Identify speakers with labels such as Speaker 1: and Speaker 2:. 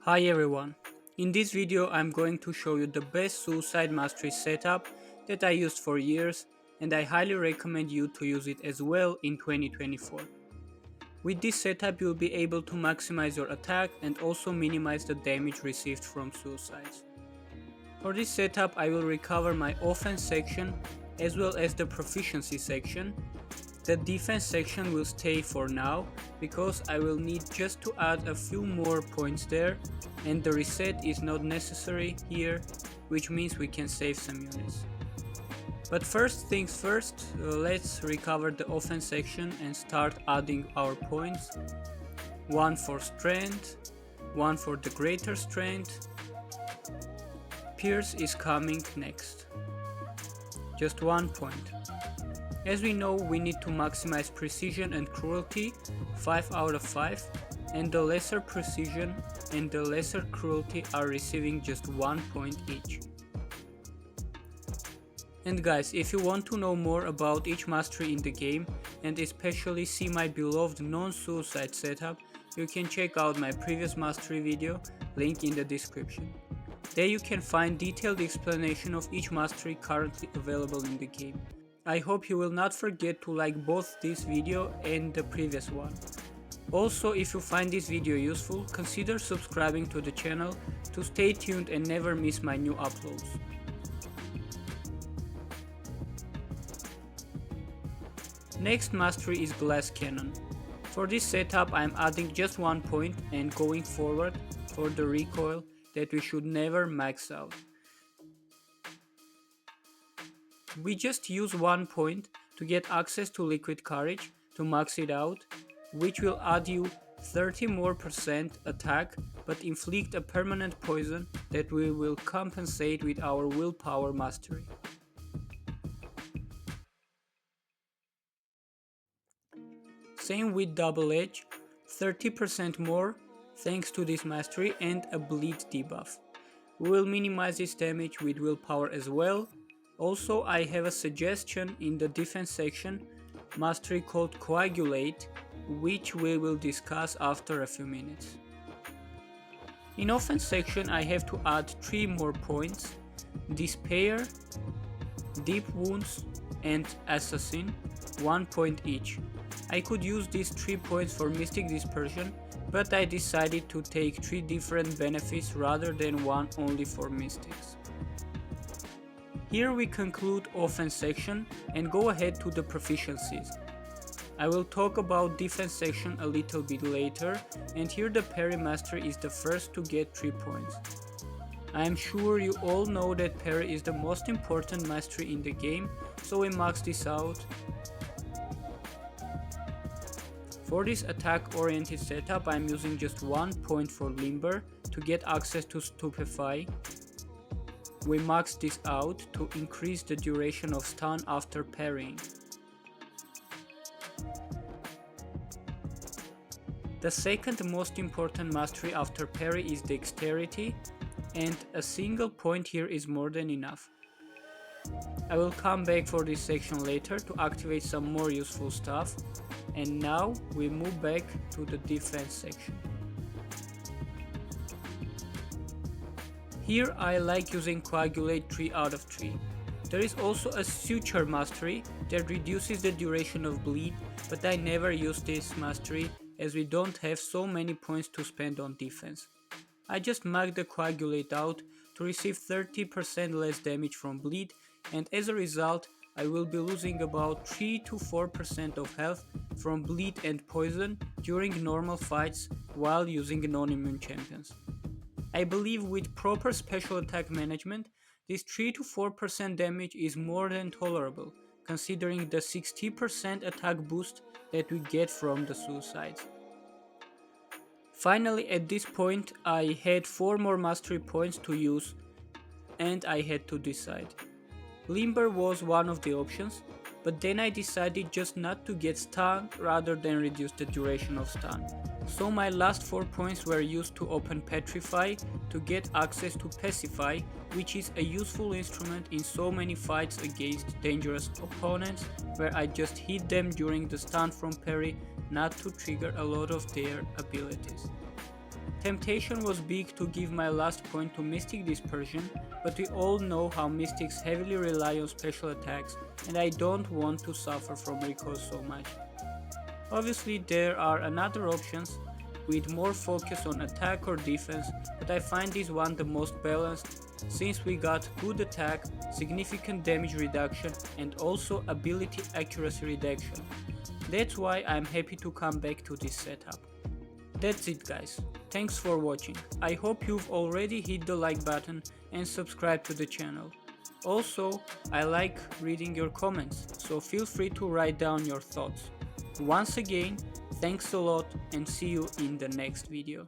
Speaker 1: Hi everyone, in this video I'm going to show you the best suicide mastery setup that I used for years, and I highly recommend you to use it as well in 2024. With this setup you'll be able to maximize your attack and also minimize the damage received from suicides. For this setup I will recover my offense section as well as the proficiency section. The defense section will stay for now because I will need just to add a few more points there, and the reset is not necessary here, which means we can save some units. But first things first, let's recover the offense section and start adding our points. One for strength, one for the greater strength. Pierce is coming next. Just 1 point. As we know, we need to maximize precision and cruelty, 5 out of 5, and the lesser precision and the lesser cruelty are receiving just 1 point each. And guys, if you want to know more about each mastery in the game, and especially see my beloved non-suicide setup, you can check out my previous mastery video, link in the description. There you can find detailed explanation of each mastery currently available in the game. I hope you will not forget to like both this video and the previous one. Also, if you find this video useful, consider subscribing to the channel to stay tuned and never miss my new uploads. Next mastery is Glass Cannon. For this setup I am adding just 1 point and going forward for the recoil that we should never max out. We just use 1 point to get access to Liquid Courage to max it out, which will add you 30 more % attack but inflict a permanent poison that we will compensate with our willpower mastery. Same with Double Edge, 30% more thanks to this mastery and a bleed debuff. We will minimize this damage with willpower as well. Also, I have a suggestion in the defense section, mastery called Coagulate, which we will discuss after a few minutes. In offense section I have to add 3 more points, Despair, Deep Wounds and Assassin, 1 point each. I could use these 3 points for Mystic Dispersion, but I decided to take 3 different benefits rather than one only for Mystics. Here we conclude offense section and go ahead to the proficiencies. I will talk about defense section a little bit later, and here the parry mastery is the first to get 3 points. I am sure you all know that parry is the most important mastery in the game, so we max this out. For this attack oriented setup I am using just 1 point for Limber to get access to Stupefy. We max this out to increase the duration of stun after parrying. The second most important mastery after parry is Dexterity, and a single point here is more than enough. I will come back for this section later to activate some more useful stuff, and now we move back to the defense section. Here I like using Coagulate 3 out of 3. There is also a Suture mastery that reduces the duration of bleed, but I never use this mastery as we don't have so many points to spend on defense. I just max the Coagulate out to receive 30% less damage from bleed, and as a result I will be losing about 3 to 4% of health from bleed and poison during normal fights while using non-immune champions. I believe with proper special attack management, this 3 to 4% damage is more than tolerable, considering the 60% attack boost that we get from the suicides. Finally, at this point I had 4 more mastery points to use and I had to decide. Limber was one of the options, but then I decided just not to get stunned rather than reduce the duration of stun. So my last 4 points were used to open Petrify to get access to Pacify, which is a useful instrument in so many fights against dangerous opponents where I just hit them during the stun from parry not to trigger a lot of their abilities. Temptation was big to give my last point to Mystic Dispersion, but we all know how Mystics heavily rely on special attacks, and I don't want to suffer from recalls so much. Obviously there are another options with more focus on attack or defense, but I find this one the most balanced since we got good attack, significant damage reduction and also ability accuracy reduction. That's why I'm happy to come back to this setup. That's it guys, thanks for watching. I hope you've already hit the like button and subscribe to the channel. Also, I like reading your comments, so feel free to write down your thoughts. Once again, thanks a lot and see you in the next video.